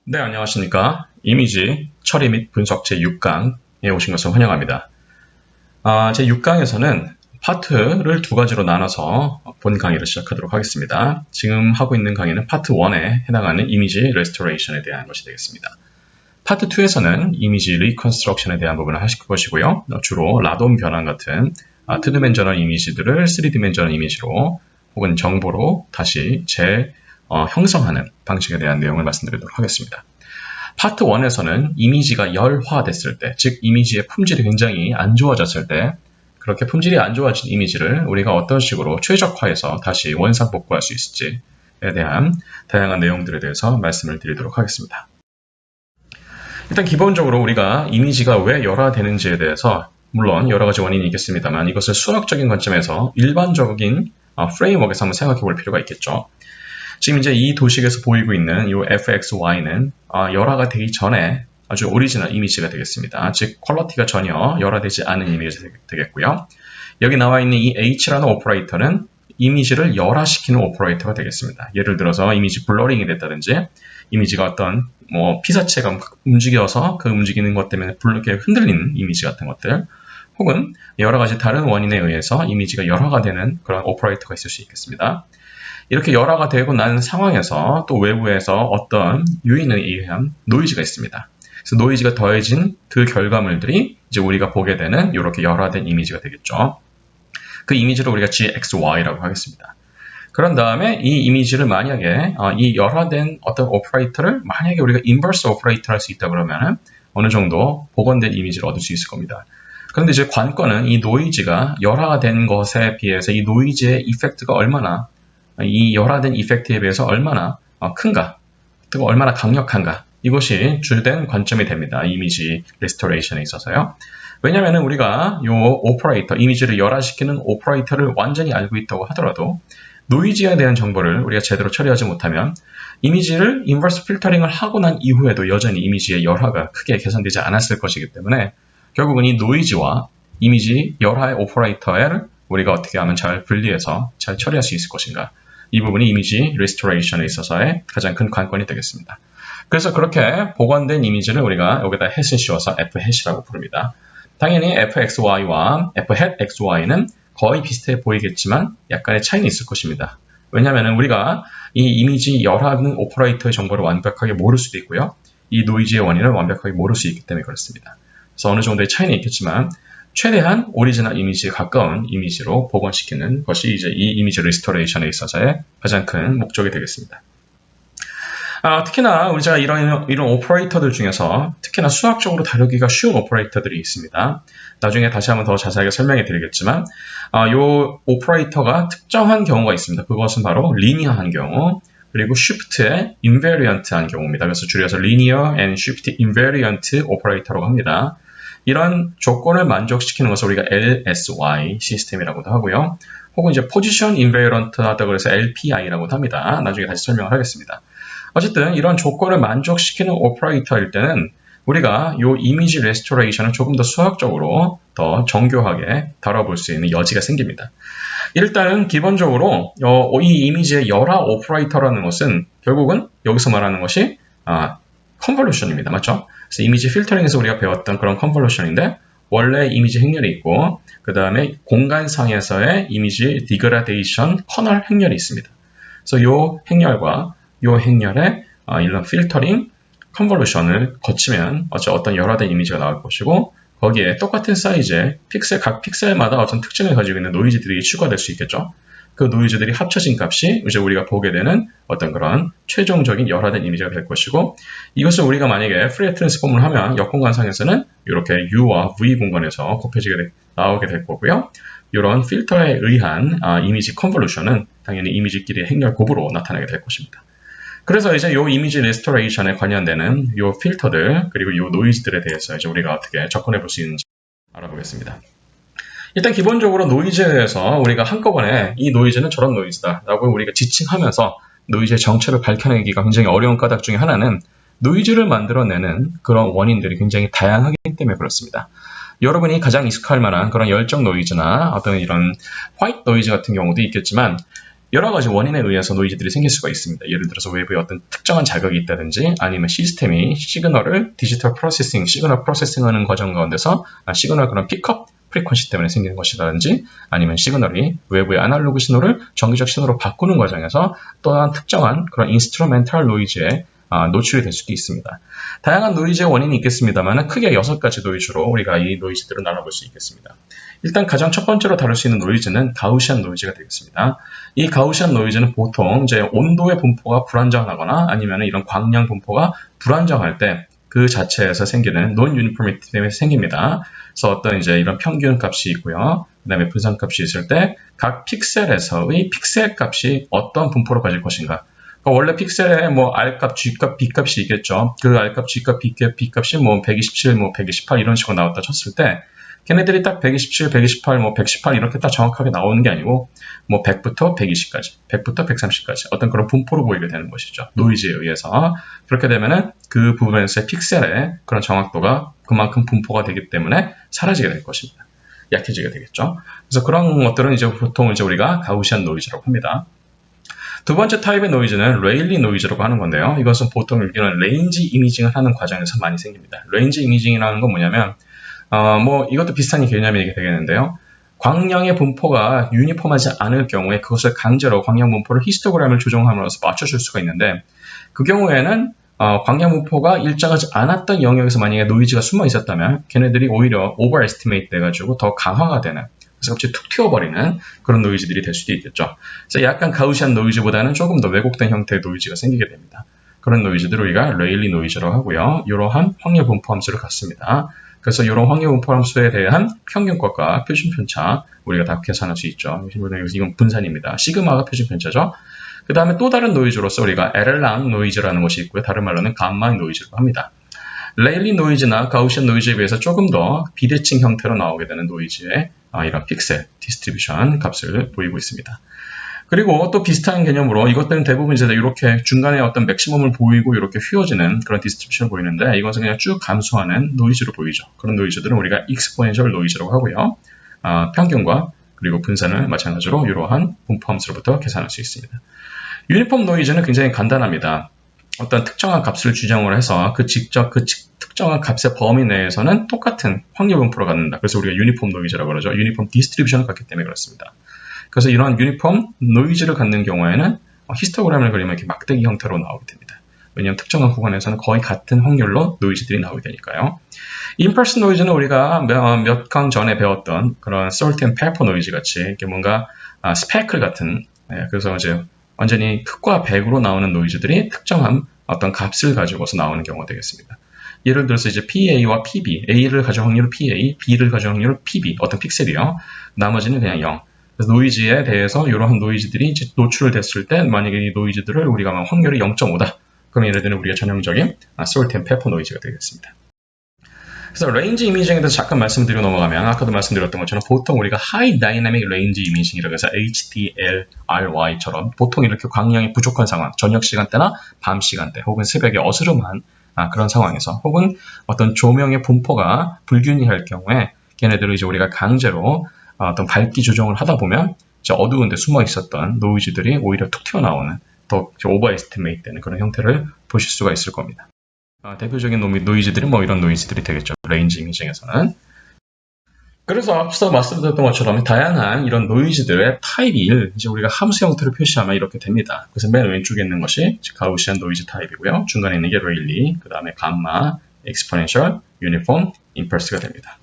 네, 안녕하십니까. 이미지 처리 및 분석 제6강에 오신 것을 환영합니다. 제6강에서는 파트를 두 가지로 나눠서 본 강의를 시작하도록 하겠습니다. 지금 하고 있는 강의는 파트 1에 해당하는 이미지 레스토레이션에 대한 것이 되겠습니다. 파트 2에서는 이미지 리컨스트럭션에 대한 부분을 하실 것이고요. 주로 라돔 변환 같은 2디멘저널 이미지들을 3디멘저널 이미지로 혹은 정보로 다시 형성하는 방식에 대한 내용을 말씀드리도록 하겠습니다. 파트 1에서는 이미지가 열화됐을 때, 즉 이미지의 품질이 굉장히 안 좋아졌을 때, 그렇게 품질이 안 좋아진 이미지를 우리가 어떤 식으로 최적화해서 다시 원상복구할 수 있을지에 대한 다양한 내용들에 대해서 말씀을 드리도록 하겠습니다. 일단 기본적으로 우리가 이미지가 왜 열화되는지에 대해서 물론 여러 가지 원인이 있겠습니다만 이것을 수학적인 관점에서 일반적인 프레임워크에서 한번 생각해 볼 필요가 있겠죠. 지금 이제 이 도식에서 보이고 있는 이 fxy는 열화가 되기 전에 아주 오리지널 이미지가 되겠습니다. 즉 퀄리티가 전혀 열화되지 않은 이미지가 되겠고요. 여기 나와 있는 이 h라는 오퍼레이터는 이미지를 열화시키는 오퍼레이터가 되겠습니다. 예를 들어서 이미지 블러링이 됐다든지 이미지가 어떤 피사체가 움직여서 그 움직이는 것 때문에 이렇게 흔들리는 이미지 같은 것들 혹은 여러 가지 다른 원인에 의해서 이미지가 열화가 되는 그런 오퍼레이터가 있을 수 있겠습니다. 이렇게 열화가 되고 난 상황에서 또 외부에서 어떤 요인에 의한 노이즈가 있습니다. 그래서 노이즈가 더해진 그 결과물들이 이제 우리가 보게 되는 이렇게 열화된 이미지가 되겠죠. 그 이미지를 우리가 GXY라고 하겠습니다. 그런 다음에 이 이미지를 만약에 이 열화된 어떤 오퍼레이터를 만약에 우리가 인버스 오퍼레이터 할 수 있다 그러면 어느 정도 복원된 이미지를 얻을 수 있을 겁니다. 그런데 이제 관건은 이 노이즈가 열화가 된 것에 비해서 이 노이즈의 이펙트가 얼마나 이 열화된 이펙트에 비해서 얼마나 큰가, 또 얼마나 강력한가 이것이 주된 관점이 됩니다. 이미지 레스토레이션에 있어서요. 왜냐하면 우리가 이 오퍼레이터, 이미지를 열화시키는 오퍼레이터를 완전히 알고 있다고 하더라도 노이즈에 대한 정보를 우리가 제대로 처리하지 못하면 이미지를 인버스 필터링을 하고 난 이후에도 여전히 이미지의 열화가 크게 개선되지 않았을 것이기 때문에 결국은 이 노이즈와 이미지 열화의 오퍼레이터를 우리가 어떻게 하면 잘 분리해서 잘 처리할 수 있을 것인가. 이 부분이 이미지 리스토레이션에 있어서의 가장 큰 관건이 되겠습니다. 그래서 그렇게 복원된 이미지를 우리가 여기다 햇을 씌워서 f햇이라고 부릅니다. 당연히 fxy와 f햇xy는 거의 비슷해 보이겠지만 약간의 차이는 있을 것입니다. 왜냐하면 우리가 이 이미지 열화하는 오퍼레이터의 정보를 완벽하게 모를 수도 있고요. 이 노이즈의 원인을 완벽하게 모를 수 있기 때문에 그렇습니다. 그래서 어느 정도의 차이는 있겠지만 최대한 오리지널 이미지에 가까운 이미지로 복원시키는 것이 이제 이 이미지 리스토레이션에 있어서의 가장 큰 목적이 되겠습니다. 특히나 우리가 이런 오퍼레이터들 중에서 특히나 수학적으로 다루기가 쉬운 오퍼레이터들이 있습니다. 나중에 다시 한번 더 자세하게 설명해 드리겠지만 이 오퍼레이터가 특정한 경우가 있습니다. 그것은 바로 리니어한 경우 그리고 shift의 invariant한 경우입니다. 그래서 줄여서 linear and shift invariant 오퍼레이터라고 합니다. 이런 조건을 만족시키는 것을 우리가 LSY 시스템이라고도 하고요. 혹은 이제 Position Invariant 하다고 그래서 LPI라고도 합니다. 나중에 다시 설명을 하겠습니다. 어쨌든 이런 조건을 만족시키는 오퍼레이터일 때는 우리가 이 이미지 레스토레이션을 조금 더 수학적으로 더 정교하게 다뤄볼 수 있는 여지가 생깁니다. 일단은 기본적으로 이 이미지의 열화 오퍼레이터라는 것은 결국은 여기서 말하는 것이 컨볼루션입니다. 맞죠? 그래서 이미지 필터링에서 우리가 배웠던 그런 컨볼루션인데 원래 이미지 행렬이 있고 그 다음에 공간상에서의 이미지 디그라데이션 커널 행렬이 있습니다. 그래서 이 행렬과 이 행렬의 이런 필터링 컨볼루션을 거치면 어떤 열화된 이미지가 나올 것이고 거기에 똑같은 사이즈의 각 픽셀마다 어떤 특징을 가지고 있는 노이즈들이 추가될 수 있겠죠. 그 노이즈들이 합쳐진 값이 이제 우리가 보게 되는 어떤 그런 최종적인 열화된 이미지가 될 것이고 이것을 우리가 만약에 프리에 트랜스폼을 하면 역공간상에서는 이렇게 U와 V 공간에서 곱해지게 나오게 될 거고요. 이런 필터에 의한 이미지 컨볼루션은 당연히 이미지끼리의 행렬 곱으로 나타나게 될 것입니다. 그래서 이제 이 이미지 레스토레이션에 관련되는 이 필터들 그리고 이 노이즈들에 대해서 이제 우리가 어떻게 접근해 볼 수 있는지 알아보겠습니다. 일단 기본적으로 노이즈에 대해서 우리가 한꺼번에 이 노이즈는 저런 노이즈다 라고 우리가 지칭하면서 노이즈의 정체를 밝혀내기가 굉장히 어려운 까닭 중에 하나는 노이즈를 만들어내는 그런 원인들이 굉장히 다양하기 때문에 그렇습니다. 여러분이 가장 익숙할 만한 그런 열정 노이즈나 어떤 이런 화이트 노이즈 같은 경우도 있겠지만 여러 가지 원인에 의해서 노이즈들이 생길 수가 있습니다. 예를 들어서 외부에 어떤 특정한 자극이 있다든지 아니면 시스템이 시그널을 디지털 프로세싱, 시그널 프로세싱하는 과정 가운데서 시그널 그런 픽업 프리퀀시 때문에 생기는 것이라든지 아니면 시그널이 외부의 아날로그 신호를 전기적 신호로 바꾸는 과정에서 또한 특정한 그런 인스트루멘탈 노이즈에 노출이 될 수도 있습니다. 다양한 노이즈의 원인이 있겠습니다만 크게 6가지 노이즈로 우리가 이 노이즈들을 나눠볼 수 있겠습니다. 일단 가장 첫 번째로 다룰 수 있는 노이즈는 가우시안 노이즈가 되겠습니다. 이 가우시안 노이즈는 보통 이제 온도의 분포가 불안정하거나 아니면 이런 광량 분포가 불안정할 때 그 자체에서 생기는 논 유니포미티 때문에 생깁니다. 그래서 어떤 이제 이런 평균 값이 있고요. 그 다음에 분산 값이 있을 때 각 픽셀에서의 픽셀 값이 어떤 분포로 가질 것인가. 그러니까 원래 픽셀에 뭐 R값, G값, B값이 있겠죠. 그 R값, G값, B값이 뭐 127, 뭐 128 이런 식으로 나왔다 쳤을 때 걔네들이 딱 127, 128, 뭐 118 이렇게 딱 정확하게 나오는 게 아니고 뭐 100부터 120까지, 100부터 130까지 어떤 그런 분포로 보이게 되는 것이죠. 노이즈에 의해서. 그렇게 되면은 그 부분에서의 픽셀의 그런 정확도가 그만큼 분포가 되기 때문에 사라지게 될 것입니다. 약해지게 되겠죠. 그래서 그런 것들은 이제 보통 이제 우리가 가우시안 노이즈라고 합니다. 두 번째 타입의 노이즈는 레일리 노이즈라고 하는 건데요. 이것은 보통 우리는 레인지 이미징을 하는 과정에서 많이 생깁니다. 레인지 이미징이라는 건 뭐냐면 뭐 이것도 비슷한 개념이 되겠는데요. 광량의 분포가 유니폼하지 않을 경우에 그것을 강제로 광량 분포를 히스토그램을 조정함으로써 맞춰줄 수가 있는데 그 경우에는 광량 분포가 일정하지 않았던 영역에서 만약에 노이즈가 숨어 있었다면 걔네들이 오히려 오버에스티메이트 돼가지고 더 강화가 되는 그래서 갑자기 툭 튀어버리는 그런 노이즈들이 될 수도 있겠죠. 그래서 약간 가우시안 노이즈보다는 조금 더 왜곡된 형태의 노이즈가 생기게 됩니다. 그런 노이즈들을 우리가 레일리 노이즈라고 하고요. 이러한 확률 분포 함수를 갖습니다. 그래서 이런 확률 분포 함수에 대한 평균값과 표준 편차 우리가 다 계산할 수 있죠. 이건 분산입니다. 시그마가 표준 편차죠. 그 다음에 또 다른 노이즈로서 우리가 에렐랑 노이즈라는 것이 있고요. 다른 말로는 감마 노이즈라고 합니다. 레일리 노이즈나 가우시안 노이즈에 비해서 조금 더 비대칭 형태로 나오게 되는 노이즈의 이런 픽셀 디스트리뷰션 값을 보이고 있습니다. 그리고 또 비슷한 개념으로 이것들은 대부분 이제 이렇게 중간에 어떤 맥시멈을 보이고 이렇게 휘어지는 그런 디스트리뷰션을 보이는데 이것은 그냥 쭉 감소하는 노이즈로 보이죠. 그런 노이즈들은 우리가 익스포넨셜 노이즈라고 하고요. 평균과 그리고 분산을 마찬가지로 이러한 분포 함수로부터 계산할 수 있습니다. 유니폼 노이즈는 굉장히 간단합니다. 어떤 특정한 값을 주장을 해서 그 특정한 값의 범위 내에서는 똑같은 확률 분포로 갖는다. 그래서 우리가 유니폼 노이즈라고 그러죠. 유니폼 디스트리뷰션을 갖기 때문에 그렇습니다. 그래서 이런 유니폼 노이즈를 갖는 경우에는 히스토그램을 그리면 이렇게 막대기 형태로 나오게 됩니다. 왜냐하면 특정한 구간에서는 거의 같은 확률로 노이즈들이 나오게 되니까요. 인펄스 노이즈는 우리가 몇 강 전에 배웠던 그런 솔트 앤 페퍼 노이즈 같이 이렇게 뭔가 스페클 같은 그래서 이제 완전히 흑과 백으로 나오는 노이즈들이 특정한 어떤 값을 가지고서 나오는 경우가 되겠습니다. 예를 들어서 이제 PA와 PB, A를 가져온 확률은 PA, B를 가져온 확률은 PB, 어떤 픽셀이요. 나머지는 그냥 0. 그래서 노이즈에 대해서 이러한 노이즈들이 이제 노출됐을 때 만약에 이 노이즈들을 우리가 확률이 0.5다. 그럼 예를 들면 우리가 전형적인 솔트 앤 페퍼 노이즈가 되겠습니다. 그래서 레인지 이미징에 대해서 잠깐 말씀드리고 넘어가면 아까도 말씀드렸던 것처럼 보통 우리가 하이 다이내믹 레인지 이미징이라고 해서 HDRY처럼 보통 이렇게 광량이 부족한 상황, 저녁 시간대나 밤 시간대 혹은 새벽에 어스름한 그런 상황에서 혹은 어떤 조명의 분포가 불균형할 경우에 걔네들을 이제 우리가 강제로 어떤 밝기 조정을 하다 보면 이제 어두운 데 숨어 있었던 노이즈들이 오히려 툭 튀어나오는 더 오버에스티메이트 되는 그런 형태를 보실 수가 있을 겁니다. 대표적인 노이즈들은 뭐 이런 노이즈들이 되겠죠. 레인지 이미징에서는. 그래서 앞서 말씀드렸던 것처럼 다양한 이런 노이즈들의 타입 1, 이제 우리가 함수 형태로 표시하면 이렇게 됩니다. 그래서 맨 왼쪽에 있는 것이 가우시안 노이즈 타입이고요. 중간에 있는 게 레일리, 그 다음에 감마, 익스포넨셜, 유니폼, 임펄스가 됩니다.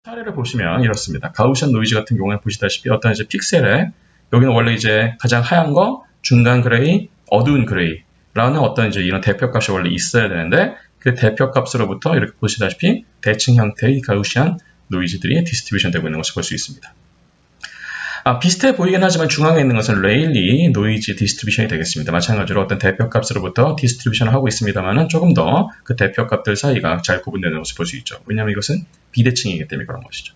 사례를 보시면 이렇습니다. 가우시안 노이즈 같은 경우에 보시다시피 어떤 이제 픽셀에 여기는 원래 이제 가장 하얀 거, 중간 그레이, 어두운 그레이 라는 어떤 이제 이런 대표값이 원래 있어야 되는데 그 대표값으로부터 이렇게 보시다시피 대칭 형태의 가우시안 노이즈들이 디스트리뷰션 되고 있는 것을 볼 수 있습니다. 비슷해 보이긴 하지만 중앙에 있는 것은 레일리 노이즈 디스트리뷰션이 되겠습니다. 마찬가지로 어떤 대표값으로부터 디스트리뷰션을 하고 있습니다만은 조금 더 그 대표값들 사이가 잘 구분되는 것을 볼 수 있죠. 왜냐하면 이것은 비대칭이기 때문에 그런 것이죠.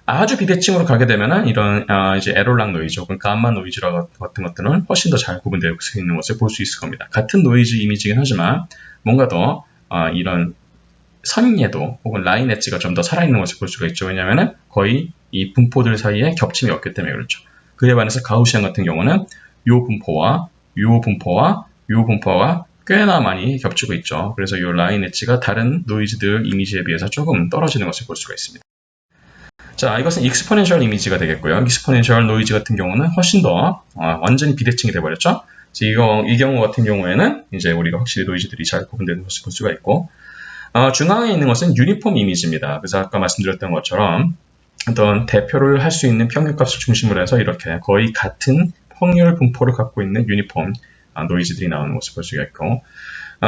아주 비대칭으로 가게 되면은 이런 이제 에롤랑 노이즈 혹은 감마 노이즈 같은 것들은 훨씬 더 잘 구분되어 있는 것을 볼 수 있을 겁니다. 같은 노이즈 이미지긴 하지만 뭔가 더 이런 선예도 혹은 라인 엣지가 좀 더 살아있는 것을 볼 수가 있죠. 왜냐하면은 거의 이 분포들 사이에 겹침이 없기 때문에 그렇죠. 그에 반해서 가우시안 같은 경우는 요 분포와 요 분포와 요 분포가 꽤나 많이 겹치고 있죠. 그래서 이 라인 엣지가 다른 노이즈들 이미지에 비해서 조금 떨어지는 것을 볼 수가 있습니다. 자, 이것은 익스포넨셜 이미지가 되겠고요. 익스포넨셜 노이즈 같은 경우는 훨씬 더 완전히 비대칭이 돼버렸죠. 이 경우 같은 경우에는 이제 우리가 확실히 노이즈들이 잘 구분되는 것을 볼 수가 있고, 중앙에 있는 것은 유니폼 이미지입니다. 그래서 아까 말씀드렸던 것처럼 어떤 대표를 할 수 있는 평균값을 중심으로 해서 이렇게 거의 같은 확률 분포를 갖고 있는 유니폼 노이즈들이 나오는 것을 볼 수가 있고,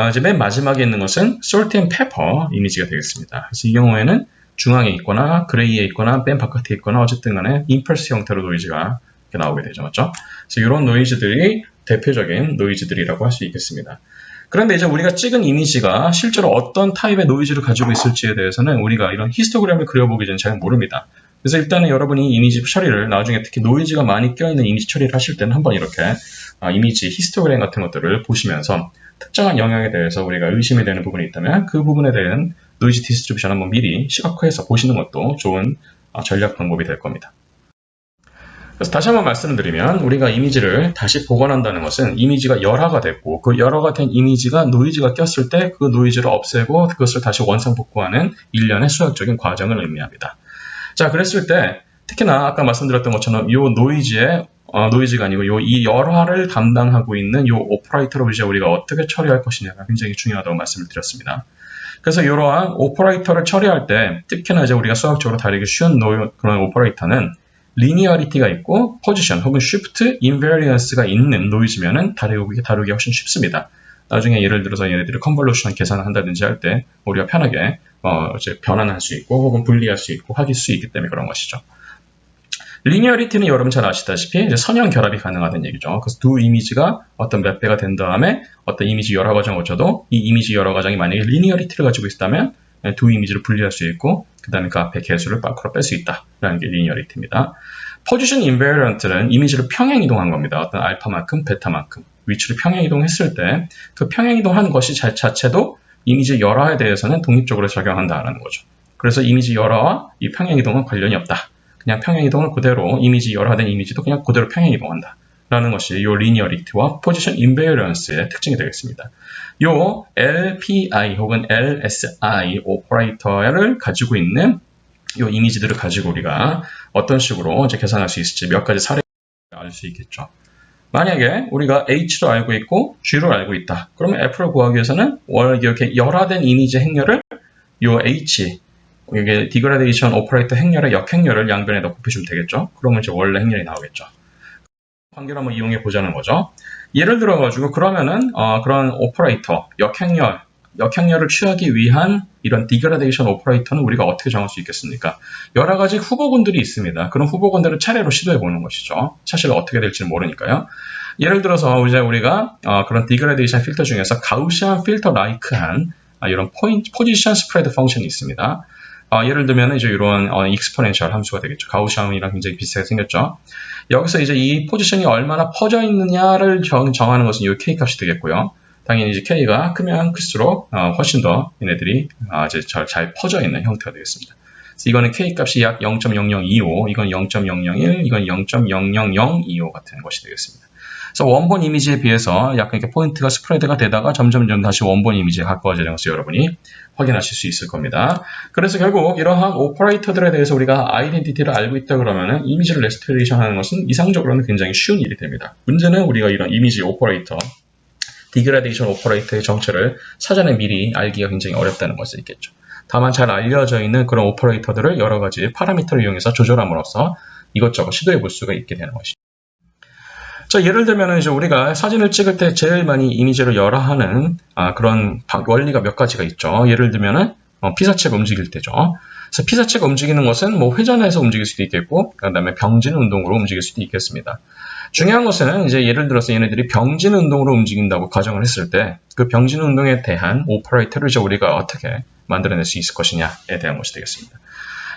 이제 맨 마지막에 있는 것은 salt and pepper 이미지가 되겠습니다. 그래서 이 경우에는 중앙에 있거나 그레이에 있거나 맨 바깥에 있거나 어쨌든 간에 임펄스 형태로 노이즈가 이렇게 나오게 되죠. 맞죠? 그래서 이런 노이즈들이 대표적인 노이즈들이라고 할 수 있겠습니다. 그런데 이제 우리가 찍은 이미지가 실제로 어떤 타입의 노이즈를 가지고 있을지에 대해서는 우리가 이런 히스토그램을 그려보기 전에 잘 모릅니다. 그래서 일단은 여러분이 이미지 처리를 나중에 특히 노이즈가 많이 껴있는 이미지 처리를 하실 때는 한번 이렇게 이미지 히스토그램 같은 것들을 보시면서 특정한 영역에 대해서 우리가 의심이 되는 부분이 있다면 그 부분에 대한 노이즈 디스트리뷰션 한번 미리 시각화해서 보시는 것도 좋은 전략 방법이 될 겁니다. 그래서 다시 한번 말씀을 드리면 우리가 이미지를 다시 복원한다는 것은 이미지가 열화가 됐고 그 열화가 된 이미지가 노이즈가 꼈을 때 그 노이즈를 없애고 그것을 다시 원상복구하는 일련의 수학적인 과정을 의미합니다. 자, 그랬을 때 특히나 아까 말씀드렸던 것처럼 이 노이즈가 아니고 이 열화를 담당하고 있는 이 오퍼레이터를 이제 우리가 어떻게 처리할 것이냐가 굉장히 중요하다고 말씀을 드렸습니다. 그래서 이러한 오퍼레이터를 처리할 때 특히나 이제 우리가 수학적으로 다루기 쉬운 그런 오퍼레이터는 리니어리티가 있고 포지션 혹은 쉬프트 인베리언스가 있는 노이즈면은 다루기 훨씬 쉽습니다. 나중에 예를 들어서 얘네들이 컨볼루션 계산을 한다든지 할 때 우리가 편하게 이제 변환할 수 있고 혹은 분리할 수 있고 할 수 있기 때문에 그런 것이죠. 리니어리티는 여러분 잘 아시다시피 이제 선형 결합이 가능하다는 얘기죠. 그래서 두 이미지가 어떤 몇 배가 된 다음에 어떤 이미지 열화 과정을 거쳐도 이 이미지 열화 과정이 만약에 리니어리티를 가지고 있다면 두 이미지를 분리할 수 있고 그 다음에 그 앞에 개수를 밖으로 뺄 수 있다라는 게 리니어리티입니다. 포지션 인베리언트는 이미지를 평행 이동한 겁니다. 어떤 알파만큼 베타만큼 위치를 평행 이동했을 때 그 평행 이동한 것이 자체도 이미지 열화에 대해서는 독립적으로 적용한다라는 거죠. 그래서 이미지 열화와 이 평행 이동은 관련이 없다. 그냥 평행 이동을 그대로 이미지 열화된 이미지도 그냥 그대로 평행 이동한다. 라는 것이 이 리니어리티와 포지션 인베리언스의 특징이 되겠습니다. 이 LPI 혹은 LSI 오퍼레이터를 가지고 있는 이 이미지들을 가지고 우리가 어떤 식으로 이제 계산할 수 있을지 몇 가지 사례를 알 수 있겠죠. 만약에 우리가 H로 알고 있고 G로 알고 있다. 그러면 F를 구하기 위해서는 이렇게 열화된 이미지 행렬을 이 H 이게 디그라데이션 오퍼레이터 행렬의 역행렬을 양변에다 곱해주면 되겠죠. 그러면 이제 원래 행렬이 나오겠죠. 관계를 한번 이용해 보자는 거죠. 예를 들어가지고 그러면은 그런 오퍼레이터 역행렬을 취하기 위한 이런 디그라데이션 오퍼레이터는 우리가 어떻게 정할 수 있겠습니까? 여러 가지 후보군들이 있습니다. 그런 후보군들을 차례로 시도해 보는 것이죠. 사실 어떻게 될지는 모르니까요. 예를 들어서 이제 우리가 그런 디그라데이션 필터 중에서 가우시안 필터 라이크한 이런 포지션 스프레드 펑션이 있습니다. 예를 들면 이제 이런 익스포넨셜 함수가 되겠죠. 가우시안이랑 굉장히 비슷하게 생겼죠. 여기서 이제 이 포지션이 얼마나 퍼져 있느냐를 정하는 것은 이 k 값이 되겠고요. 당연히 이제 k가 크면 클수록 훨씬 더 얘네들이 이제 잘 퍼져 있는 형태가 되겠습니다. 그래서 이거는 k 값이 약 0.0025, 이건 0.001, 이건 0.00025 같은 것이 되겠습니다. 그래서 원본 이미지에 비해서 약간 이렇게 포인트가 스프레드가 되다가 점점 다시 원본 이미지에 가까워지는 것을 여러분이 확인하실 수 있을 겁니다. 그래서 결국 이러한 오퍼레이터들에 대해서 우리가 아이덴티티를 알고 있다 그러면은 이미지를 레스토레이션 하는 것은 이상적으로는 굉장히 쉬운 일이 됩니다. 문제는 우리가 이런 이미지 오퍼레이터, 디그라데이션 오퍼레이터의 정체를 사전에 미리 알기가 굉장히 어렵다는 것이 있겠죠. 다만 잘 알려져 있는 그런 오퍼레이터들을 여러 가지 파라미터를 이용해서 조절함으로써 이것저것 시도해 볼 수가 있게 되는 것이죠. 자, 예를 들면 이제 우리가 사진을 찍을 때 제일 많이 이미지를 열화하는 그런 원리가 몇 가지가 있죠. 예를 들면은 피사체가 움직일 때죠. 그래서 피사체가 움직이는 것은 뭐 회전해서 움직일 수도 있겠고, 그다음에 병진 운동으로 움직일 수도 있겠습니다. 중요한 것은 이제 예를 들어서 얘네들이 병진 운동으로 움직인다고 가정을 했을 때 그 병진 운동에 대한 오퍼레이터를 이제 우리가 어떻게 만들어낼 수 있을 것이냐에 대한 것이 되겠습니다.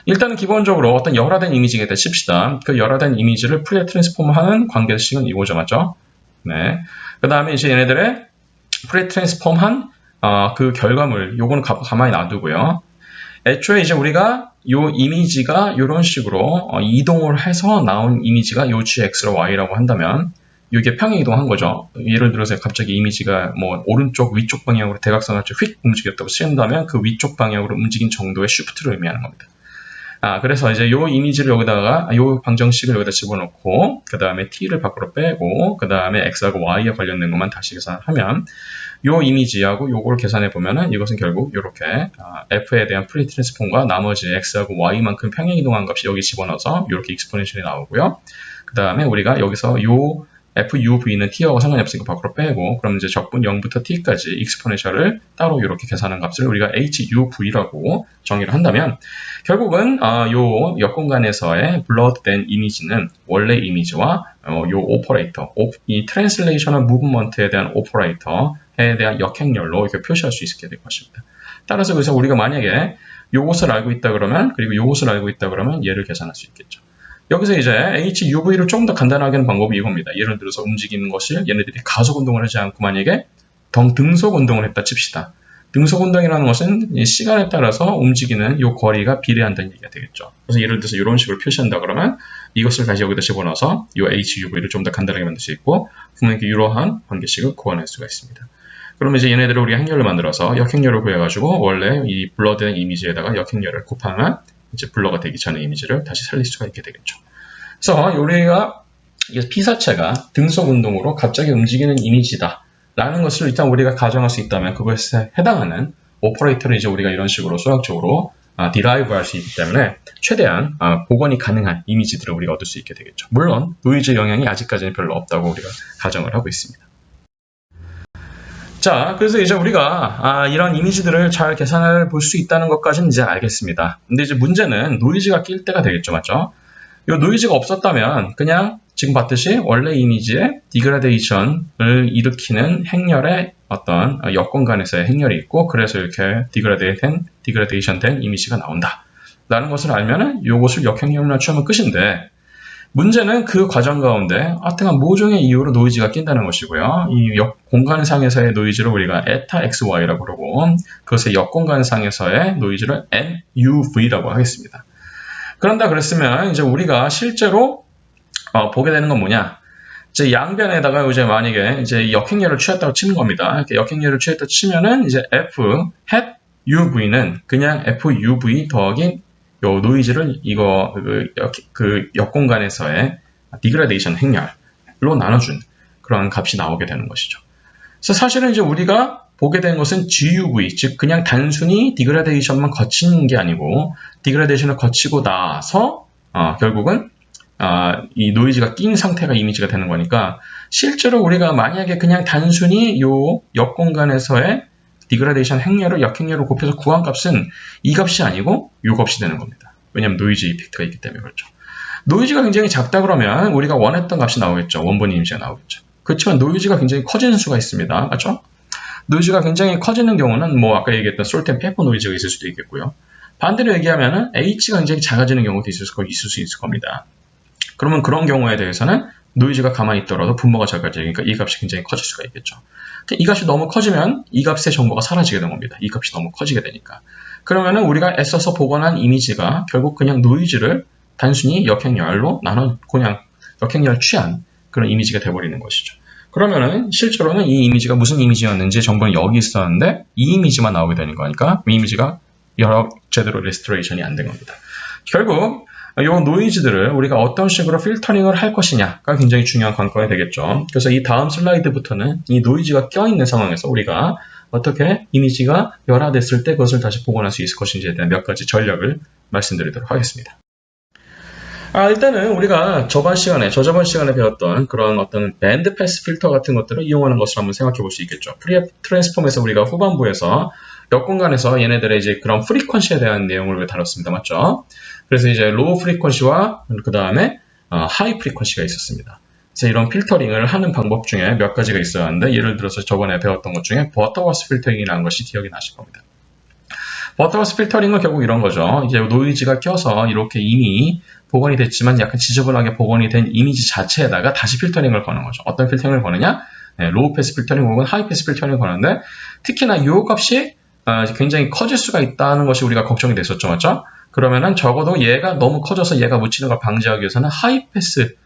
일단은 기본적으로 어떤 열화된 이미지가 칩시다. 그 열화된 이미지를 프리에 트랜스폼하는 관계식은 이거죠, 맞죠? 네. 그 다음에 이제 얘네들의 프리에 트랜스폼한 그 결과물, 요거는 가만히 놔두고요. 애초에 이제 우리가 요 이미지가 이런 식으로 이동을 해서 나온 이미지가 요 gx로 y라고 한다면 이게 평행 이동한 거죠. 예를 들어서 갑자기 이미지가 뭐 오른쪽 위쪽 방향으로 대각선을 휙 움직였다고 치는다면 그 위쪽 방향으로 움직인 정도의 쉬프트를 의미하는 겁니다. 그래서 이제 요 이미지를 여기다가 요 방정식을 여기다 집어넣고 그 다음에 t를 밖으로 빼고 그 다음에 x하고 y에 관련된 것만 다시 계산하면 요 이미지하고 요걸 계산해 보면은 이것은 결국 이렇게 f에 대한 프리 트랜스폼과 나머지 x하고 y만큼 평행 이동한 값이 여기 집어넣어서 이렇게 익스포넨셜이 나오고요. 그 다음에 우리가 여기서 요 FUV는 t하고 상관이 없으니까 밖으로 빼고 그럼 이제 적분 0부터 t까지 익스포넨셜을 따로 이렇게 계산한 값을 우리가 HUV라고 정의를 한다면 결국은 요 역공간에서의 블러드된 이미지는 원래 이미지와 요 오퍼레이터, 이 트랜슬레이셔널 무브먼트에 대한 오퍼레이터에 대한 역행렬로 이렇게 표시할 수 있게 될 것입니다. 따라서 그래서 우리가 만약에 요것을 알고 있다 그러면 그리고 요것을 알고 있다 그러면 얘를 계산할 수 있겠죠. 여기서 이제 HUV를 조금 더 간단하게 하는 방법이 이겁니다. 예를 들어서 움직이는 것을 얘네들이 가속 운동을 하지 않고 만약에 등속 운동을 했다 칩시다. 등속 운동이라는 것은 시간에 따라서 움직이는 이 거리가 비례한다는 얘기가 되겠죠. 그래서 예를 들어서 이런 식으로 표시한다 그러면 이것을 다시 여기다 집어넣어서 이 HUV를 좀 더 간단하게 만들 수 있고 분명히 이러한 관계식을 구현할 수가 있습니다. 그러면 이제 얘네들을 우리가 행렬을 만들어서 역행렬을 구해가지고 원래 이 블러드된 이미지에다가 역행렬을 곱하면 이제 블러가 되기 전의 이미지를 다시 살릴 수가 있게 되겠죠. 그래서 우리가 피사체가 등속 운동으로 갑자기 움직이는 이미지다 라는 것을 일단 우리가 가정할 수 있다면 그것에 해당하는 오퍼레이터를 이제 우리가 이런 식으로 수학적으로 디라이브 할 수 있기 때문에 최대한 복원이 가능한 이미지들을 우리가 얻을 수 있게 되겠죠. 물론 노이즈 영향이 아직까지는 별로 없다고 우리가 가정을 하고 있습니다. 자, 그래서 이제 우리가 이런 이미지들을 잘 계산해 볼 수 있다는 것까지는 이제 알겠습니다. 근데 이제 문제는 노이즈가 낄 때가 되겠죠, 맞죠? 이 노이즈가 없었다면 그냥 지금 봤듯이 원래 이미지에 디그라데이션을 일으키는 행렬의 어떤 역공간에서의 행렬이 있고 그래서 이렇게 디그라데이션 된 이미지가 나온다 라는 것을 알면은 요것을 역행렬로 취하면 끝인데 문제는 그 과정 가운데 하여튼간 모종의 이유로 노이즈가 낀다는 것이고요. 이 공간상에서의 노이즈를 우리가 에타 XY라고 그러고 그것의 역공간상에서의 노이즈를 NUV라고 하겠습니다. 그런다 그랬으면 이제 우리가 실제로 보게 되는 건 뭐냐? 이제 양변에다가 이제 만약에 이제 역행렬을 취했다고 치는 겁니다. 이렇게 역행렬을 취했다고 치면은 이제 F hat UV는 그냥 FUV 더하기 요 노이즈를 이거 그 역공간에서의 디그라데이션 행렬로 나눠준 그런 값이 나오게 되는 것이죠. 그래서 사실은 이제 우리가 보게 된 것은 GUV, 즉 그냥 단순히 디그라데이션만 거치는 게 아니고 디그라데이션을 거치고 나서 결국은 이 노이즈가 낀 상태가 이미지가 되는 거니까 실제로 우리가 만약에 그냥 단순히 요 역공간에서의 디그라데이션 행렬을 역행렬로 곱해서 구한 값은 이 값이 아니고 이 값이 되는 겁니다. 왜냐하면 노이즈 이펙트가 있기 때문에 그렇죠. 노이즈가 굉장히 작다 그러면 우리가 원했던 값이 나오겠죠. 원본 이미지가 나오겠죠. 그렇지만 노이즈가 굉장히 커지는 수가 있습니다. 맞죠? 노이즈가 굉장히 커지는 경우는 뭐 아까 얘기했던 솔트 앤 페퍼 노이즈가 있을 수도 있겠고요. 반대로 얘기하면은 H가 굉장히 작아지는 경우도 있을 수 있을 겁니다. 그러면 그런 경우에 대해서는 노이즈가 가만히 있더라도 분모가 작아지니까 이 값이 굉장히 커질 수가 있겠죠. 이 값이 너무 커지면 이 값의 정보가 사라지게 되는 겁니다. 이 값이 너무 커지게 되니까. 그러면은 우리가 애써서 복원한 이미지가 결국 그냥 노이즈를 단순히 역행렬로 그냥 역행렬 취한 그런 이미지가 돼버리는 것이죠. 그러면은 실제로는 이 이미지가 무슨 이미지였는지 정보는 여기 있었는데 이 이미지만 나오게 되는 거니까 이 이미지가 제대로 레스토레이션이 안 된 겁니다. 결국 이 노이즈들을 우리가 어떤 식으로 필터링을 할 것이냐가 굉장히 중요한 관건이 되겠죠. 그래서 이 다음 슬라이드부터는 이 노이즈가 껴있는 상황에서 우리가 어떻게 이미지가 열화됐을 때 그것을 다시 복원할 수 있을 것인지에 대한 몇 가지 전략을 말씀드리도록 하겠습니다. 일단은 우리가 저저번 시간에 배웠던 그런 어떤 밴드 패스 필터 같은 것들을 이용하는 것을 한번 생각해 볼 수 있겠죠. 프리 트랜스폼에서 우리가 후반부에서 역공간에서 얘네들의 이제 그런 프리퀀시에 대한 내용을 다뤘습니다. 맞죠? 그래서 이제 로우 프리퀀시와 그 다음에 하이 프리퀀시가 있었습니다. 그래서 이런 필터링을 하는 방법 중에 몇 가지가 있었는데 예를 들어서 저번에 배웠던 것 중에 버터워스 필터링이라는 것이 기억이 나실 겁니다. 버터워스 필터링은 결국 이런 거죠. 이제 노이즈가 껴서 이렇게 이미 복원이 됐지만 약간 지저분하게 복원이 된 이미지 자체에다가 다시 필터링을 거는 거죠. 어떤 필터링을 거느냐? 로우 패스 필터링 혹은 하이 패스 필터링을 거는데 특히나 이 값이 굉장히 커질 수가 있다는 것이 우리가 걱정이 됐었죠, 맞죠? 그러면은 적어도 얘가 너무 커져서 얘가 묻히는 걸 방지하기 위해서는 하이 패스를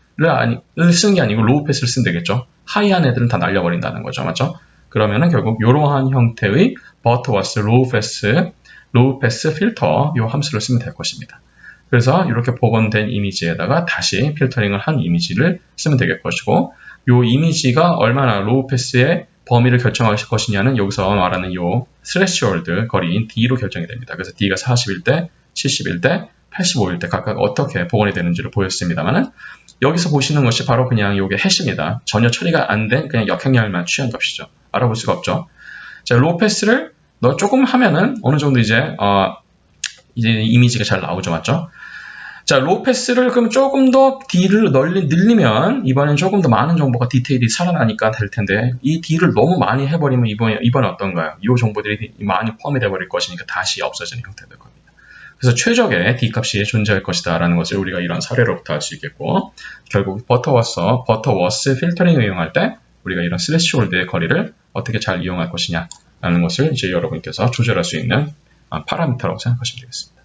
쓰는 게 아니고 로우 패스를 쓰면 되겠죠. 하이한 애들은 다 날려버린다는 거죠, 맞죠? 그러면은 결국 이러한 형태의 버터워스 로우 패스 필터 이 함수를 쓰면 될 것입니다. 그래서 이렇게 복원된 이미지에다가 다시 필터링을 한 이미지를 쓰면 될 것이고, 이 이미지가 얼마나 로우 패스의 범위를 결정하실 것이냐는 여기서 말하는 이 스레시홀드 거리인 D로 결정이 됩니다. 그래서 D가 41대, 71대, 85일 때 각각 어떻게 복원이 되는지를 보였습니다만은, 여기서 보시는 것이 바로 그냥 이게 해시입니다. 전혀 처리가 안 된 그냥 역행량만 취한 값이죠. 알아볼 수가 없죠. 자, 로우 패스를 조금 하면은 어느 정도 이제 이미지가 잘 나오죠, 맞죠? 자, 로우 패스를 그럼 조금 더 D를 늘리면 이번엔 조금 더 많은 정보가 디테일이 살아나니까 될 텐데, 이 D를 너무 많이 해버리면 이번에 어떤가요? 이 정보들이 많이 포함이 돼버릴 것이니까 다시 없어지는 형태가 될 겁니다. 그래서 최적의 D 값이 존재할 것이다 라는 것을 우리가 이런 사례로부터 알 수 있겠고, 결국 버터워스 필터링을 이용할 때 우리가 이런 스레시홀드의 거리를 어떻게 잘 이용할 것이냐 라는 것을 이제 여러분께서 조절할 수 있는 파라미터라고 생각하시면 되겠습니다.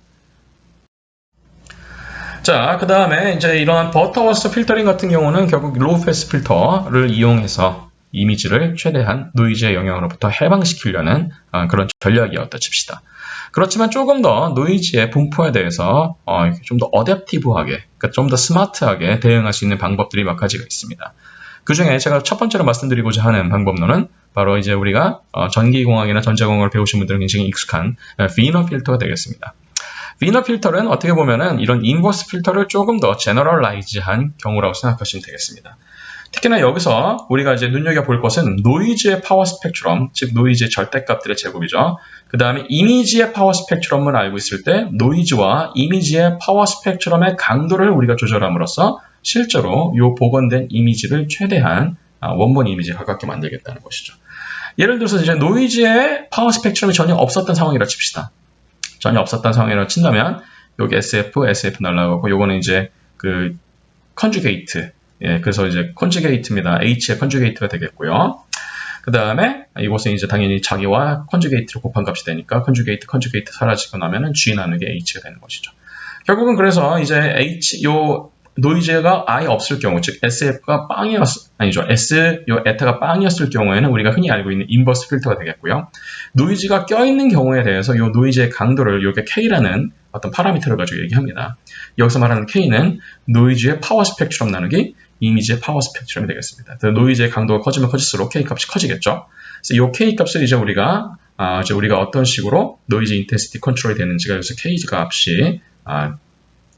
자, 그 다음에 이제 이러한 버터워스 필터링 같은 경우는 결국 로우 패스 필터를 이용해서 이미지를 최대한 노이즈의 영향으로부터 해방시키려는 그런 전략이었다 칩시다. 그렇지만 조금 더 노이즈의 분포에 대해서 좀 더 어댑티브하게, 그러니까 좀 더 스마트하게 대응할 수 있는 방법들이 몇 가지가 있습니다. 그 중에 제가 첫 번째로 말씀드리고자 하는 방법론은 바로 이제 우리가 전기공학이나 전자공학을 배우신 분들은 굉장히 익숙한 비너 필터가 되겠습니다. 비너 필터는 어떻게 보면은 이런 인버스 필터를 조금 더 제너럴라이즈한 경우라고 생각하시면 되겠습니다. 특히나 여기서 우리가 이제 눈여겨볼 것은 노이즈의 파워 스펙트럼, 즉 노이즈의 절대값들의 제곱이죠. 그 다음에 이미지의 파워 스펙트럼을 알고 있을 때 노이즈와 이미지의 파워 스펙트럼의 강도를 우리가 조절함으로써 실제로 이 복원된 이미지를 최대한 원본 이미지에 가깝게 만들겠다는 것이죠. 예를 들어서 이제 노이즈의 파워 스펙트럼이 전혀 없었던 상황이라 칩시다. 전혀 없었던 상황이라고 친다면 여기 SF 날라가고 요거는 이제 그 컨주게이트, 그래서 이제 컨주게이트입니다. H의 컨주게이트가 되겠고요. 그 다음에 이것은 이제 당연히 자기와 컨주게이트를 곱한 값이 되니까 컨주게이트 사라지고 나면은 G 나누기 H가 되는 것이죠. 결국은 그래서 이제 요 노이즈가 아예 없을 경우, 즉 SF가 에타가 빵이었을 경우에는 우리가 흔히 알고 있는 인버스 필터가 되겠고요. 노이즈가 껴있는 경우에 대해서 이 노이즈의 강도를 요게 K라는 어떤 파라미터를 가지고 얘기합니다. 여기서 말하는 K는 노이즈의 파워 스펙트럼 나누기 이미지의 파워 스펙트럼이 되겠습니다. 노이즈의 강도가 커지면 커질수록 K 값이 커지겠죠. 그래서 이 K 값을 이제 우리가 어떤 식으로 노이즈 인텐시티 컨트롤이 되는지가 여기서 K 값이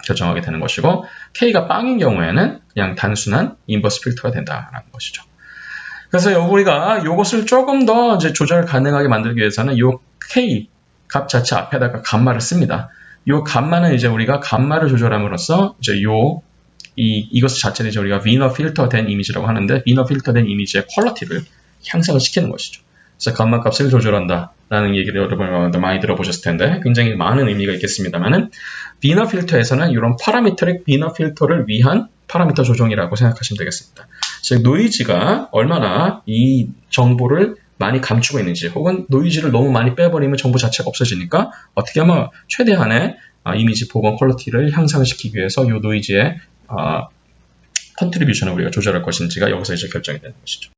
결정하게 되는 것이고, K가 빵인 경우에는 그냥 단순한 인버스 필터가 된다라는 것이죠. 그래서 우리가 이것을 조금 더 이제 조절 가능하게 만들기 위해서는 이 K 값 자체 앞에다가 감마를 씁니다. 이 감마는 이제 우리가 감마를 조절함으로써 이제 이것 자체를 이제 우리가 비너 필터 된 이미지라고 하는데, 비너 필터 된 이미지의 퀄리티를 향상을 시키는 것이죠. 그래서 감마 값을 조절한다 라는 얘기를 여러분 많이 들어보셨을 텐데 굉장히 많은 의미가 있겠습니다만은, 비너 필터에서는 이런 파라미터릭 비너 필터를 위한 파라미터 조정이라고 생각하시면 되겠습니다. 즉 노이즈가 얼마나 이 정보를 많이 감추고 있는지, 혹은 노이즈를 너무 많이 빼버리면 정보 자체가 없어지니까 어떻게 하면 최대한의 이미지 복원 퀄리티를 향상시키기 위해서 이 노이즈의 컨트리뷰션을 우리가 조절할 것인지가 여기서 이제 결정이 되는 것이죠.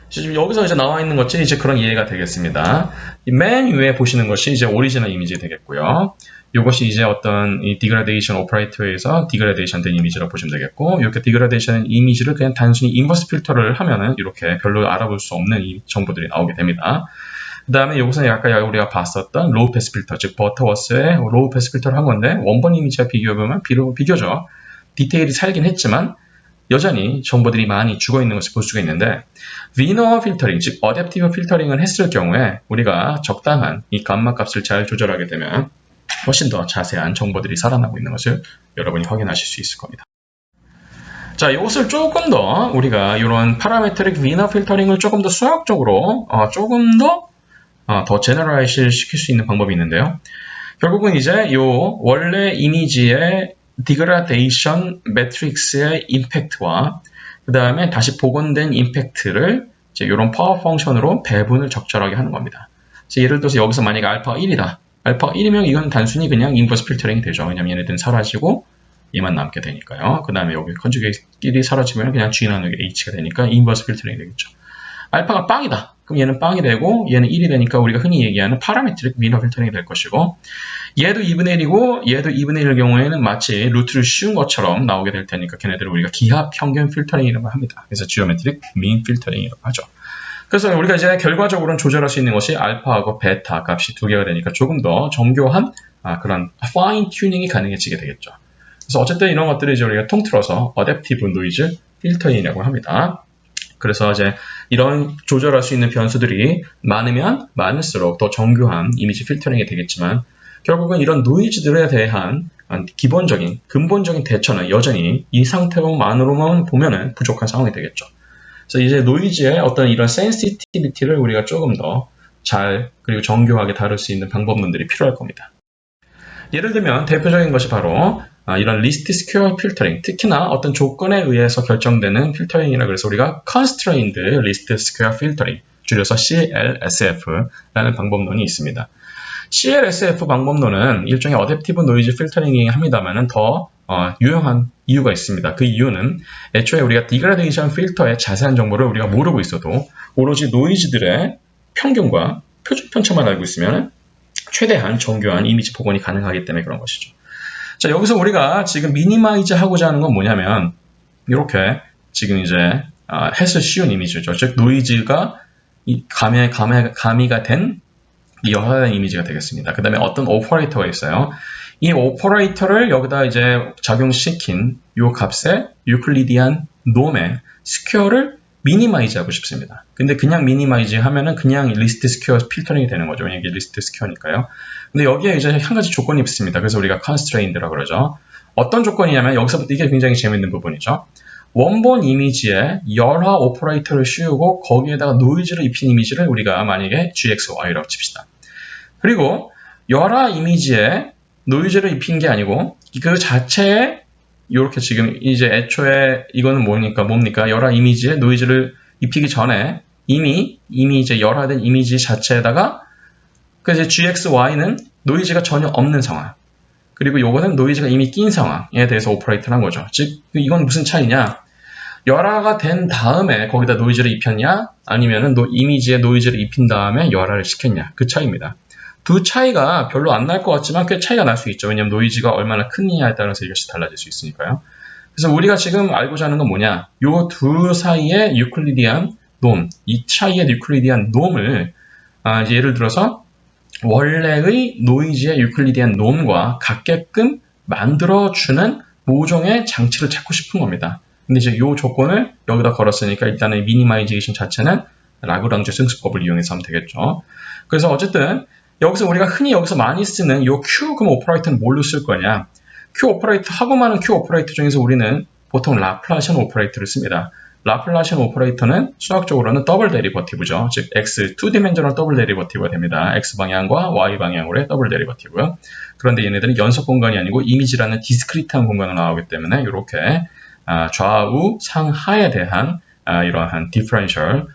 지금 여기서 이제 나와 있는 것이 이제 그런 이해가 되겠습니다. 이 맨 위에 보시는 것이 이제 오리지널 이미지 되겠고요. 이것이 이제 어떤 이 디그라데이션 오퍼레이터에서 디그라데이션 된 이미지라고 보시면 되겠고, 이렇게 디그라데이션 이미지를 그냥 단순히 인버스 필터를 하면은 이렇게 별로 알아볼 수 없는 이 정보들이 나오게 됩니다. 그 다음에 여기서는 아까 우리가 봤었던 로우 패스 필터, 즉 버터워스의 로우 패스 필터를 한 건데, 원본 이미지와 비교해보면 비교적 디테일이 살긴 했지만 여전히 정보들이 많이 죽어있는 것을 볼 수가 있는데, 비너 필터링, 즉 어댑티브 필터링을 했을 경우에 우리가 적당한 이 감마 값을 잘 조절하게 되면 훨씬 더 자세한 정보들이 살아나고 있는 것을 여러분이 확인하실 수 있을 겁니다. 자, 이것을 조금 더 우리가 이런 파라메트릭 비너 필터링을 조금 더 수학적으로 조금 더 제너럴라이즈 시킬 수 있는 방법이 있는데요. 결국은 이제 이 원래 이미지의 디그라데이션 매트릭스의 임팩트와 그 다음에 다시 복원된 임팩트를 이제 이런 파워 펑션으로 배분을 적절하게 하는 겁니다. 그래서 예를 들어서 여기서 만약에 알파가 1이다. 알파가 1이면 이건 단순히 그냥 인버스 필터링이 되죠. 왜냐면 얘네들은 사라지고 얘만 남게 되니까요. 그 다음에 여기 컨주게이트끼리 사라지면 그냥 G 나누기 H가 되니까 인버스 필터링이 되겠죠. 알파가 빵이다. 그럼 얘는 빵이 되고 얘는 1이 되니까 우리가 흔히 얘기하는 파라메트릭 미너 필터링이 될 것이고, 얘도 2분의 1이고 얘도 2분의 1일 경우에는 마치 루트를 씌운 것처럼 나오게 될 테니까 걔네들을 우리가 기하 평균 필터링이라고 합니다. 그래서 지오메트릭 민 필터링이라고 하죠. 그래서 우리가 이제 결과적으로는 조절할 수 있는 것이 알파하고 베타 값이 두 개가 되니까 조금 더 정교한 그런 파인 튜닝이 가능해지게 되겠죠. 그래서 어쨌든 이런 것들을 이제 우리가 통틀어서 어댑티브 노이즈 필터링이라고 합니다. 그래서 이제 이런 조절할 수 있는 변수들이 많으면 많을수록 더 정교한 이미지 필터링이 되겠지만, 결국은 이런 노이즈들에 대한 기본적인 근본적인 대처는 여전히 이 상태만으로만 보면은 부족한 상황이 되겠죠. 그래서 이제 노이즈의 어떤 이런 센시티비티를 우리가 조금 더 잘 그리고 정교하게 다룰 수 있는 방법론들이 필요할 겁니다. 예를 들면 대표적인 것이 바로 이런 리스트 스퀘어 필터링, 특히나 어떤 조건에 의해서 결정되는 필터링이라 그래서 우리가 Constrained List Square Filtering, 줄여서 CLSF라는 방법론이 있습니다. CLSF 방법론은 일종의 어댑티브 노이즈 필터링이 합니다만은 더 유용한 이유가 있습니다. 그 이유는 애초에 우리가 디그라데이션 필터의 자세한 정보를 우리가 모르고 있어도 오로지 노이즈들의 평균과 표준 편차만 알고 있으면 최대한 정교한 이미지 복원이 가능하기 때문에 그런 것이죠. 자, 여기서 우리가 지금 미니마이즈 하고자 하는 건 뭐냐면 이렇게 지금 이제 해서 쉬운 이미지죠. 즉 노이즈가 가미가 된 여하의 이미지가 되겠습니다. 그 다음에 어떤 오퍼레이터가 있어요. 이 오퍼레이터를 여기다 이제 작용시킨 이 값의 유클리디안 놈의 스퀘어를 미니마이즈 하고 싶습니다. 근데 그냥 미니마이즈 하면은 그냥 리스트 스퀘어 필터링이 되는 거죠. 왜냐면 이게 리스트 스퀘어니까요. 근데 여기에 이제 한 가지 조건이 있습니다. 그래서 우리가 constrained라고 그러죠. 어떤 조건이냐면 여기서부터 이게 굉장히 재밌는 부분이죠. 원본 이미지에 열화 오퍼레이터를 씌우고 거기에다가 노이즈를 입힌 이미지를 우리가 만약에 GXY라고 칩시다. 그리고 열화 이미지에 노이즈를 입힌 게 아니고 그 자체에 이렇게 지금 이제 애초에 이거는 뭡니까? 열화 이미지에 노이즈를 입히기 전에 이미 이제 열화된 이미지 자체에다가 그 이제 GXY는 노이즈가 전혀 없는 상황. 그리고 요거는 노이즈가 이미 낀 상황에 대해서 오퍼레이트를 한 거죠. 즉 이건 무슨 차이냐? 열화가 된 다음에 거기다 노이즈를 입혔냐? 아니면은 이미지에 노이즈를 입힌 다음에 열화를 시켰냐? 그 차이입니다. 두 차이가 별로 안 날 것 같지만 꽤 차이가 날 수 있죠. 왜냐하면 노이즈가 얼마나 크느냐에 따라서 이것이 달라질 수 있으니까요. 그래서 우리가 지금 알고자 하는 건 뭐냐? 요 두 사이의 유클리디안 놈, 이 차이의 유클리디안 놈을 이제 예를 들어서 원래의 노이즈의 유클리디안 놈과 같게끔 만들어주는 모종의 장치를 찾고 싶은 겁니다. 근데 이제 이 조건을 여기다 걸었으니까 일단은 미니마이제이션 자체는 라그랑주 승수법을 이용해서 하면 되겠죠. 그래서 어쨌든 여기서 우리가 흔히 여기서 많이 쓰는 이 Q 그럼 오퍼레이터는 뭘로 쓸 거냐? Q 오퍼레이터 하고 많은 Q 오퍼레이터 중에서 우리는 보통 라플라시안 오퍼레이터를 씁니다. 라플라시안 오퍼레이터는 수학적으로는 더블 데리버티브죠. 즉 X 2디멘저널 더블 데리버티브가 됩니다. X 방향과 Y 방향으로의 더블 데리버티브. 그런데 얘네들은 연속 공간이 아니고 이미지라는 디스크리트한 공간으로 나오기 때문에 이렇게 좌우 상하에 대한 이러한 디퍼런셜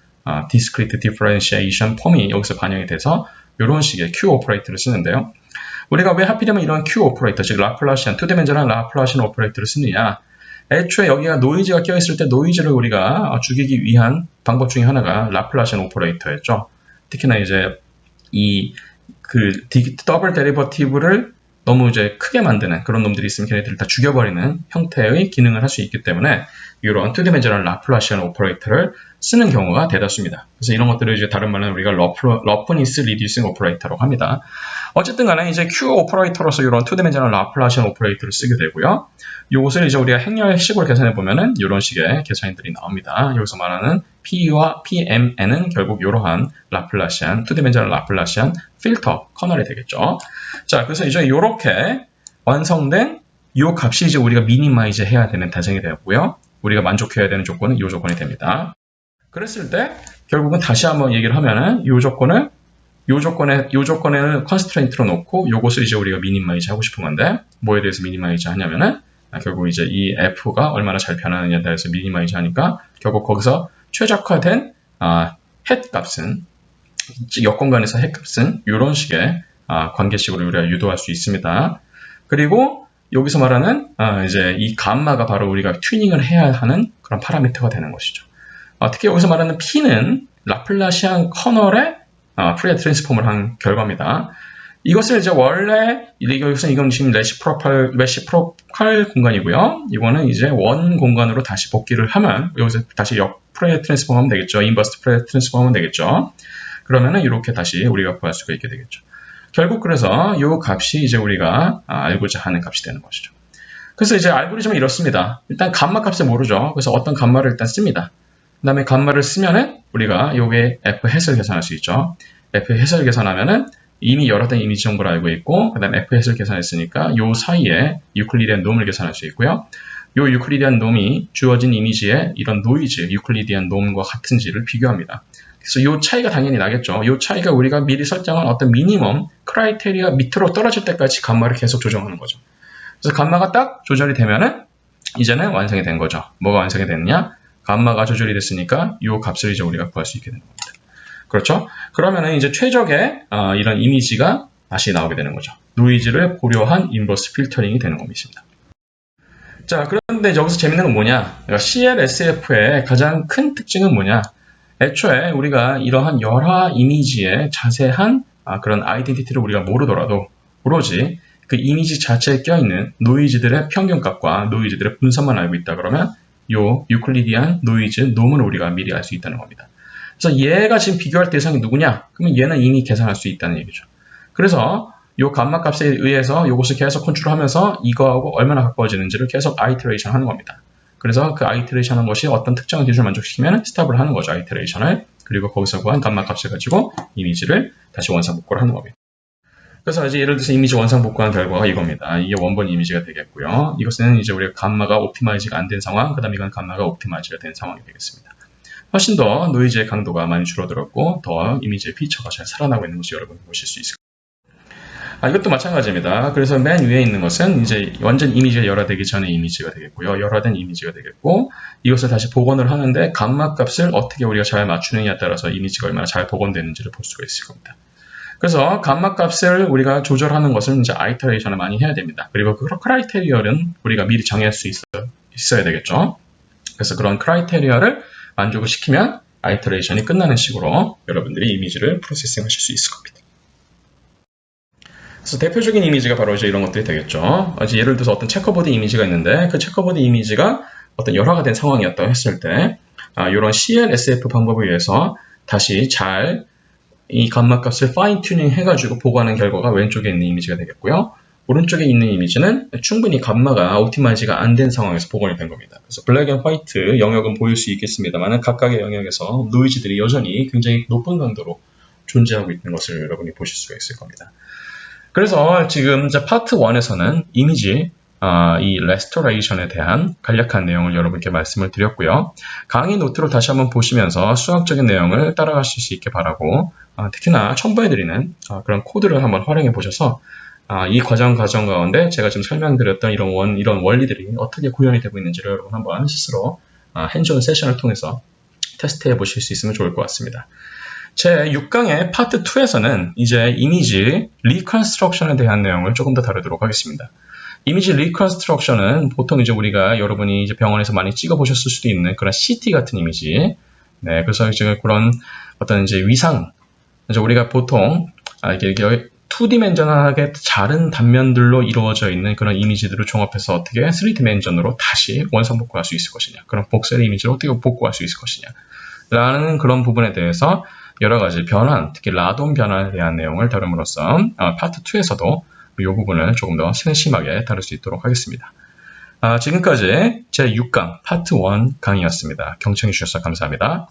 디스크리트 디퍼런시에이션 폼이 여기서 반영이 돼서 이런 식의 Q 오퍼레이터를 쓰는데요. 우리가 왜 하필이면 이런 Q 오퍼레이터, 즉 라플라시안, 2디멘저널 라플라시안 오퍼레이터를 쓰느냐? 애초에 여기가 노이즈가 껴있을 때 노이즈를 우리가 죽이기 위한 방법 중에 하나가 라플라시안 오퍼레이터였죠. 특히나 이제 더블 데리버티브를 너무 이제 크게 만드는 그런 놈들이 있으면 걔네들을 다 죽여버리는 형태의 기능을 할 수 있기 때문에 이런 2디멘저널 라플라시안 오퍼레이터를 쓰는 경우가 대다수입니다. 그래서 이런 것들을 이제 다른 말로는 우리가 러프니스 리듀싱 오퍼레이터라고 합니다. 어쨌든 간에 이제 Q 오퍼레이터로서 이런 2디멘저널 라플라시안 오퍼레이터를 쓰게 되고요. 이것을 이제 우리가 행렬식으로 계산해 보면은 이런 식의 계산들이 나옵니다. 여기서 말하는 P와 PMN은 결국 이러한 라플라시안, 2디멘저널 라플라시안 필터 커널이 되겠죠. 자, 그래서 이제 이렇게 완성된 이 값이 이제 우리가 미니마이즈 해야 되는 대상이 되었고요. 우리가 만족해야 되는 조건은 이 조건이 됩니다. 그랬을 때 결국은 다시 한번 얘기를 하면은 이 조건에는 컨스트레인트로 놓고 이것을 이제 우리가 미니마이즈 하고 싶은 건데 뭐에 대해서 미니마이즈 하냐면은 결국 이제 이 F가 얼마나 잘 변하느냐에 대해서 미니마이즈 하니까 결국 거기서 최적화된 햇 값은 역공간에서 핵값은 이런 식의 관계식으로 우리가 유도할 수 있습니다. 그리고 여기서 말하는 이제 이 감마가 바로 우리가 튜닝을 해야 하는 그런 파라미터가 되는 것이죠. 특히 여기서 말하는 P는 라플라시안 커널의 푸리어 트랜스폼을 한 결과입니다. 이것을 이제 원래 이건 지금 레시프로칼 공간이고요. 이거는 이제 원 공간으로 다시 복귀를 하면 여기서 다시 푸리어 트랜스폼 하면 되겠죠. 인버스 푸리어 트랜스폼 하면 되겠죠. 그러면은 이렇게 다시 우리가 구할 수가 있게 되겠죠. 결국 그래서 이 값이 이제 우리가 알고자 하는 값이 되는 것이죠. 그래서 이제 알고리즘은 이렇습니다. 일단 감마 값을 모르죠. 그래서 어떤 감마를 일단 씁니다. 그 다음에 감마를 쓰면은 우리가 요게 F 햇을 계산할 수 있죠. F 햇을 계산하면은 이미 여러 대 이미지 정보를 알고 있고, 그 다음에 F 햇을 계산했으니까 요 사이에 유클리디안 놈을 계산할 수 있고요. 요 유클리디안 놈이 주어진 이미지의 이런 노이즈, 유클리디안 놈과 같은지를 비교합니다. 그래서 요 차이가 당연히 나겠죠. 요 차이가 우리가 미리 설정한 어떤 미니멈 크라이테리아 밑으로 떨어질 때까지 감마를 계속 조정하는 거죠. 그래서 감마가 딱 조절이 되면은 이제는 완성이 된 거죠. 뭐가 완성이 됐느냐? 감마가 조절이 됐으니까 요 값을 이제 우리가 구할 수 있게 되는 겁니다. 그렇죠? 그러면은 이제 최적의 이런 이미지가 다시 나오게 되는 거죠. 노이즈를 고려한 인버스 필터링이 되는 겁니다. 자, 그런데 여기서 재밌는 건 뭐냐? 그러니까 CLSF의 가장 큰 특징은 뭐냐? 애초에 우리가 이러한 여러 이미지의 자세한 그런 아이덴티티를 우리가 모르더라도 오로지 그 이미지 자체에 껴있는 노이즈들의 평균값과 노이즈들의 분산만 알고 있다 그러면 요 유클리디안 노이즈 놈을 우리가 미리 알 수 있다는 겁니다. 그래서 얘가 지금 비교할 대상이 누구냐? 그러면 얘는 이미 계산할 수 있다는 얘기죠. 그래서 요 감마 값에 의해서 이것을 계속 컨트롤하면서 이거하고 얼마나 가까워지는지를 계속 아이터레이션 하는 겁니다. 그래서 그 아이터레이션 하는 것이 어떤 특정한 기준을 만족시키면 스탑을 하는 거죠. 아이터레이션을. 그리고 거기서 구한 감마 값을 가지고 이미지를 다시 원상복구를 하는 겁니다. 그래서 이제 예를 들어서 이미지 원상복구한 결과가 이겁니다. 이게 원본 이미지가 되겠고요. 이것은 이제 우리가 감마가 옵티마이즈가 안 된 상황, 그 다음에 이건 감마가 옵티마이즈가 된 상황이 되겠습니다. 훨씬 더 노이즈의 강도가 많이 줄어들었고 더 이미지의 피처가 잘 살아나고 있는 것을 여러분이 보실 수 있을 겁니다. 이것도 마찬가지입니다. 그래서 맨 위에 있는 것은 이제 완전 이미지가 열화되기 전의 이미지가 되겠고요. 열화된 이미지가 되겠고 이것을 다시 복원을 하는데 감마 값을 어떻게 우리가 잘 맞추느냐에 따라서 이미지가 얼마나 잘 복원되는지를 볼 수가 있을 겁니다. 그래서 감마 값을 우리가 조절하는 것은 이제 아이터레이션을 많이 해야 됩니다. 그리고 그 크라이테리어는 우리가 미리 정할 수 있어야 되겠죠. 그래서 그런 크라이테리어를 만족을 시키면 아이터레이션이 끝나는 식으로 여러분들이 이미지를 프로세싱 하실 수 있을 겁니다. 그래서 대표적인 이미지가 바로 이제 이런 것들이 되겠죠. 이제 예를 들어서 어떤 체커보드 이미지가 있는데 그 체커보드 이미지가 어떤 열화가 된 상황이었다고 했을 때 이런 CLSF 방법에 의해서 다시 잘 이 감마 값을 파인 튜닝 해가지고 보고하는 결과가 왼쪽에 있는 이미지가 되겠고요. 오른쪽에 있는 이미지는 충분히 감마가 옵티마이즈가 안 된 상황에서 복원이 된 겁니다. 그래서 블랙 앤 화이트 영역은 보일 수 있겠습니다만 각각의 영역에서 노이즈들이 여전히 굉장히 높은 강도로 존재하고 있는 것을 여러분이 보실 수가 있을 겁니다. 그래서 지금 이제 파트 1에서는 이미지 이 레스토레이션에 대한 간략한 내용을 여러분께 말씀을 드렸고요. 강의 노트로 다시 한번 보시면서 수학적인 내용을 따라가실 수 있게 바라고 특히나 첨부해드리는 그런 코드를 한번 활용해 보셔서 이 과정 가운데 제가 지금 설명드렸던 이런 원리들이 어떻게 구현이 되고 있는지를 여러분 한번 스스로 핸즈온 세션을 통해서 테스트해 보실 수 있으면 좋을 것 같습니다. 제 6강의 파트 2에서는 이제 이미지 리컨스트럭션에 대한 내용을 조금 더 다루도록 하겠습니다. 이미지 리컨스트럭션은 보통 이제 우리가 여러분이 이제 병원에서 많이 찍어보셨을 수도 있는 그런 CT 같은 이미지. 네, 그래서 이제 그런 어떤 이제 위상, 이제 우리가 보통 이게 2디멘전하게 다른 단면들로 이루어져 있는 그런 이미지들을 종합해서 어떻게 3디멘전으로 다시 원상복구할 수 있을 것이냐, 그런 복셀 이미지를 어떻게 복구할 수 있을 것이냐 라는 그런 부분에 대해서 여러 가지 변환, 특히 라돈 변환에 대한 내용을 다룸으로써 파트 2에서도 이 부분을 조금 더 세심하게 다룰 수 있도록 하겠습니다. 지금까지 제 6강 파트 1 강의였습니다. 경청해 주셔서 감사합니다.